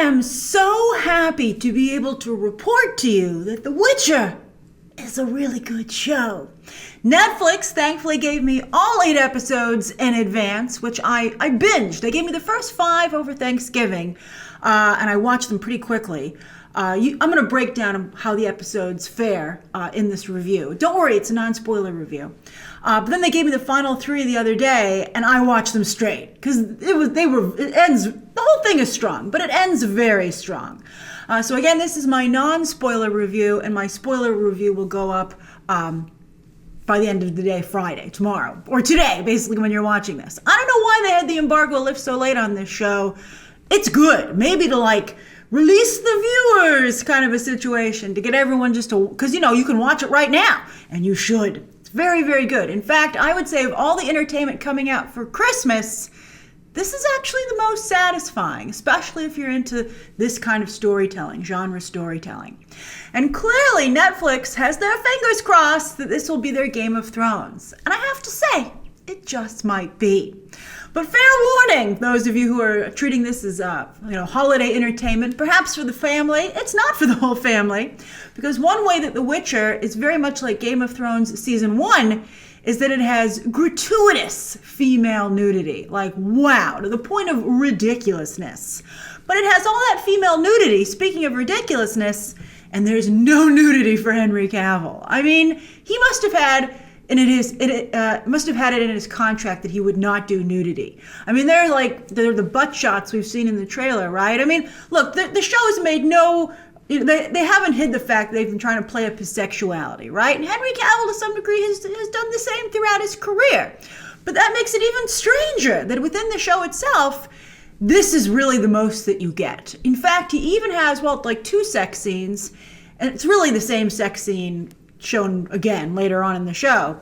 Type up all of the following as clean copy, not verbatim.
am so happy to be able to report to you that The Witcher is a really good show. Netflix thankfully gave me all 8 episodes in advance, which I binged. They gave me the first 5 over Thanksgiving, and I watched them pretty quickly. I'm going to break down how the episodes fare in this review. Don't worry, it's a non-spoiler review. But then they gave me the final 3 the other day, and I watched them straight because it ends. The whole thing is strong, but it ends very strong. So again, this is my non-spoiler review, and my spoiler review will go up by the end of the day, Friday, tomorrow, or today, basically when you're watching this. I don't know why they had the embargo lift so late on this show. It's good, maybe to release the viewers kind of a situation to get everyone because you can watch it right now, and you should. It's very, very good. In fact, I would say of all the entertainment coming out for Christmas, this is actually the most satisfying, especially if you're into this kind of storytelling, genre storytelling. And clearly Netflix has their fingers crossed that this will be their Game of Thrones. And I have to say, it just might be. But fair warning, those of you who are treating this as holiday entertainment, perhaps for the family, it's not for the whole family. Because one way that The Witcher is very much like Game of Thrones Season 1 is that it has gratuitous female nudity. Wow, to the point of ridiculousness. But it has all that female nudity, speaking of ridiculousness, and there's no nudity for Henry Cavill. I mean, he must have had it in his contract that he would not do nudity. I mean, they're the butt shots we've seen in the trailer, right? I mean, look, the show has made they haven't hid the fact that they've been trying to play up his sexuality, right? And Henry Cavill, to some degree, has done the same throughout his career. But that makes it even stranger that within the show itself, this is really the most that you get. In fact, he even has, 2 sex scenes, and it's really the same sex scene shown again later on in the show.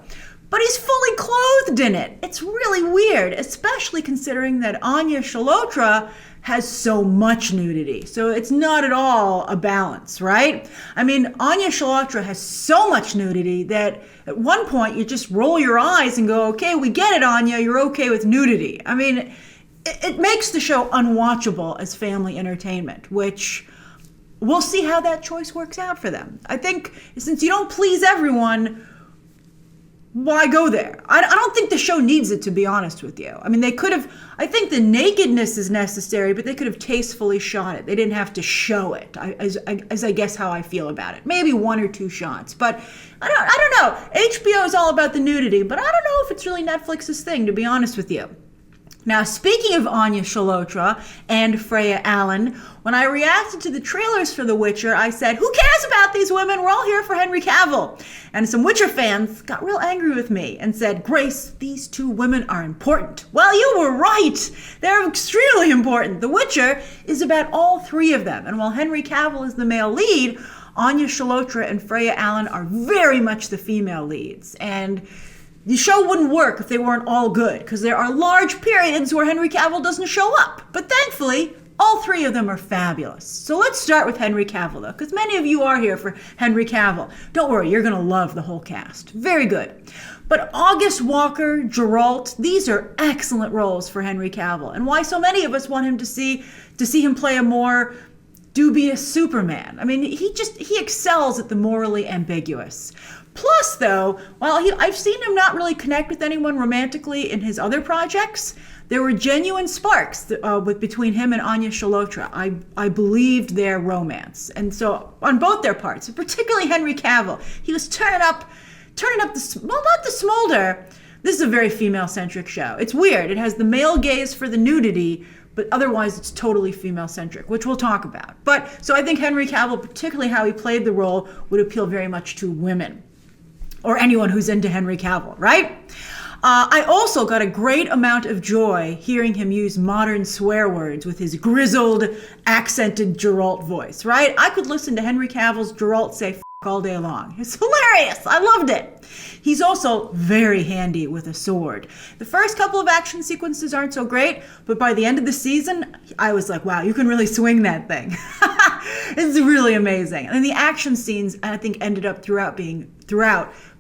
But he's fully clothed in it. It's really weird, especially considering that Anya Chalotra has so much nudity. So it's not at all a balance, right? I mean, Anya Chalotra has so much nudity that at one point you just roll your eyes and go, okay, we get it, Anya, you're okay with nudity. I mean, it makes the show unwatchable as family entertainment, which we'll see how that choice works out for them. I think since you don't please everyone, why go there? I don't think the show needs it, to be honest with you. I mean, I think the nakedness is necessary, but they could have tastefully shot it. They didn't have to show it, as I guess how I feel about it. Maybe 1 or 2 shots, but I don't know. HBO is all about the nudity, but I don't know if it's really Netflix's thing, to be honest with you. Now, speaking of Anya Chalotra and Freya Allan, when I reacted to the trailers for The Witcher, I said, who cares about these women? We're all here for Henry Cavill. And some Witcher fans got real angry with me and said, Grace, these 2 women are important. Well, you were right. They're extremely important. The Witcher is about all 3 of them. And while Henry Cavill is the male lead, Anya Chalotra and Freya Allan are very much the female leads. And the show wouldn't work if they weren't all good, because there are large periods where Henry Cavill doesn't show up. But thankfully, all 3 of them are fabulous. So let's start with Henry Cavill, though, because many of you are here for Henry Cavill. Don't worry, you're going to love the whole cast. Very good. But August Walker, Geralt, these are excellent roles for Henry Cavill, and why so many of us want him to see him play a more dubious Superman. I mean, he excels at the morally ambiguous. Plus, though, while I've seen him not really connect with anyone romantically in his other projects, there were genuine sparks between him and Anya Chalotra. I believed their romance. And so on both their parts, particularly Henry Cavill, he was turning up not the smolder. This is a very female-centric show. It's weird. It has the male gaze for the nudity, but otherwise it's totally female-centric, which we'll talk about. So I think Henry Cavill, particularly how he played the role, would appeal very much to women. Or anyone who's into Henry Cavill, right? I also got a great amount of joy hearing him use modern swear words with his grizzled, accented Geralt voice, right? I could listen to Henry Cavill's Geralt say f*** all day long. It's hilarious. I loved it. He's also very handy with a sword. The first couple of action sequences aren't so great, but by the end of the season, I was like, wow, you can really swing that thing. It's really amazing. And the action scenes, I think, ended up throughout being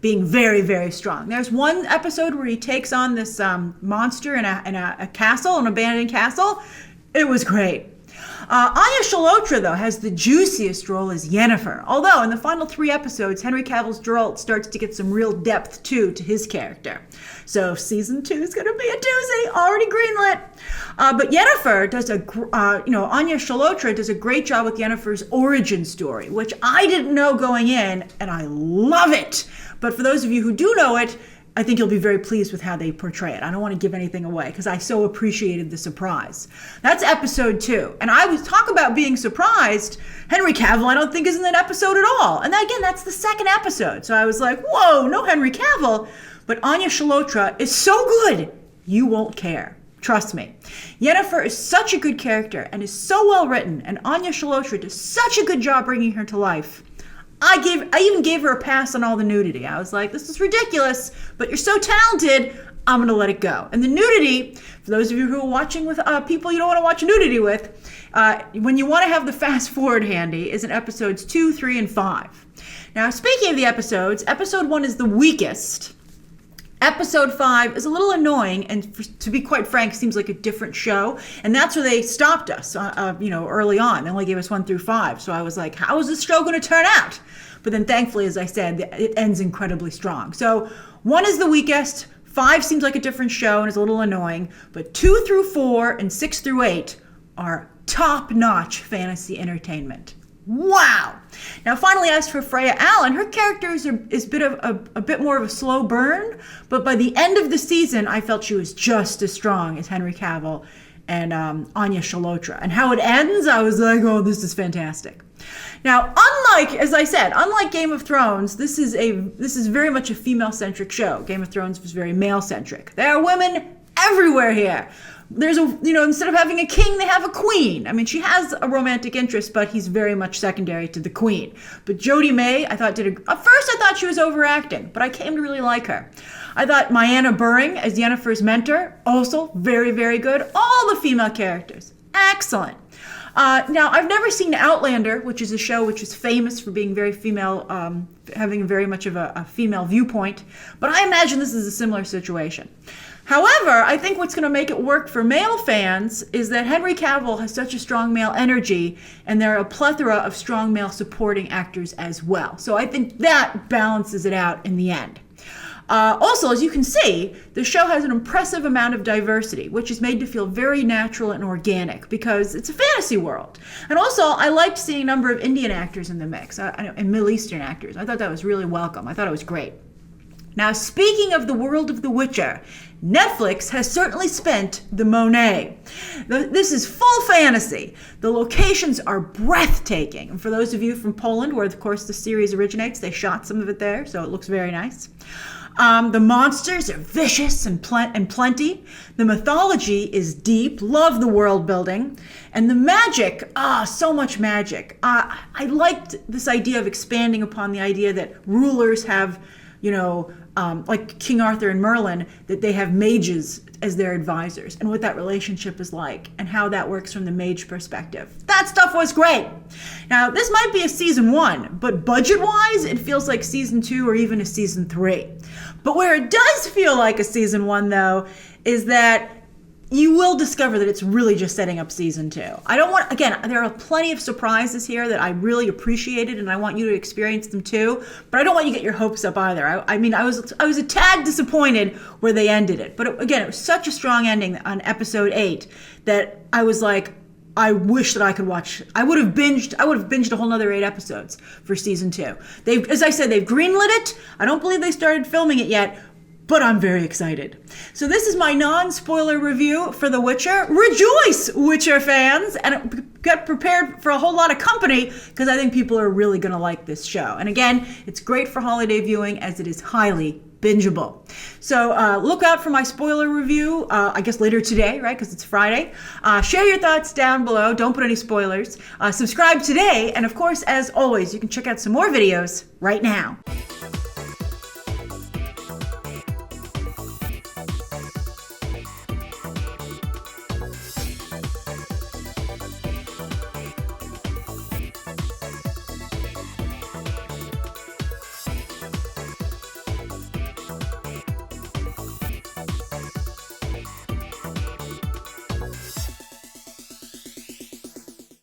very, very strong. There's one episode where he takes on this monster in a castle, an abandoned castle. It was great. Anya Chalotra, though, has the juiciest role as Yennefer. Although, in the final 3 episodes, Henry Cavill's Geralt starts to get some real depth, too, to his character. So, season 2 is going to be a doozy. Already greenlit. But Yennefer does Anya Chalotra does a great job with Yennefer's origin story, which I didn't know going in, and I love it. But for those of you who do know it, I think you'll be very pleased with how they portray it. I don't want to give anything away because I so appreciated the surprise. That's episode 2. And I was talk about being surprised. Henry Cavill, I don't think, is in that episode at all. And again, that's the 2nd episode. So I was like, whoa, no Henry Cavill. But Anya Chalotra is so good, you won't care. Trust me. Yennefer is such a good character and is so well written. And Anya Chalotra does such a good job bringing her to life. I even gave her a pass on all the nudity. I was like, this is ridiculous, but you're so talented, I'm going to let it go. And the nudity, for those of you who are watching with people you don't want to watch nudity with, when you want to have the fast forward handy, is in episodes 2, 3, and 5. Now, speaking of the episodes, episode 1 is the weakest. Episode 5 is a little annoying, and to be quite frank, seems like a different show. And that's where they stopped us, early on. They only gave us 1 through 5. So I was like, how is this show going to turn out? But then thankfully, as I said, it ends incredibly strong. So 1 is the weakest. 5 seems like a different show and is a little annoying. But 2 through 4 and 6 through 8 are top-notch fantasy entertainment. Wow! Now, finally, as for Freya Allan, her character is a bit more of a slow burn, but by the end of the season, I felt she was just as strong as Henry Cavill and Anya Chalotra. And how it ends, I was like, oh, this is fantastic. Now, unlike Game of Thrones, this is very much a female-centric show. Game of Thrones was very male-centric. There are women everywhere here. There's instead of having a king, they have a queen. I mean, she has a romantic interest, but he's very much secondary to the queen. But Jodie May, I thought at first I thought she was overacting, but I came to really like her. I thought Myanna Burring as Yennefer's mentor, also very, very good. All the female characters, excellent. Now, I've never seen Outlander, which is a show which is famous for being very female, having very much of a female viewpoint, but I imagine this is a similar situation. However, I think what's going to make it work for male fans is that Henry Cavill has such a strong male energy, and there are a plethora of strong male supporting actors as well. So I think that balances it out in the end. Also, as you can see, the show has an impressive amount of diversity, which is made to feel very natural and organic because it's a fantasy world. And also, I liked seeing a number of Indian actors in the mix and Middle Eastern actors. I thought that was really welcome. I thought it was great. Now, speaking of the world of The Witcher, Netflix has certainly spent the Monet. This is full fantasy. The locations are breathtaking. And for those of you from Poland, where, of course, the series originates, they shot some of it there, so it looks very nice. The monsters are vicious and plenty. The mythology is deep. Love the world building. And the magic, so much magic. I liked this idea of expanding upon the idea that rulers have, like King Arthur and Merlin, that they have mages as their advisors, and what that relationship is like, and how that works from the mage perspective. That stuff was great. Now, this might be a season 1, but budget-wise, it feels like season 2 or even a season 3. But where it does feel like a season 1, though, is that you will discover that it's really just setting up season 2. There are plenty of surprises here that I really appreciated, and I want you to experience them too, but I don't want you to get your hopes up either. I was a tad disappointed where they ended it, but it was such a strong ending on episode 8 that I was like, I wish that I could watch. I would have binged a whole nother 8 episodes for season 2. As I said, they've greenlit it. I don't believe they started filming it yet, but I'm very excited. So this is my non-spoiler review for The Witcher. Rejoice, Witcher fans, and get prepared for a whole lot of company because I think people are really going to like this show. And again, it's great for holiday viewing as it is highly bingeable. So look out for my spoiler review, I guess later today, right? Because it's Friday. Share your thoughts down below. Don't put any spoilers. Subscribe today. And of course, as always, you can check out some more videos right now.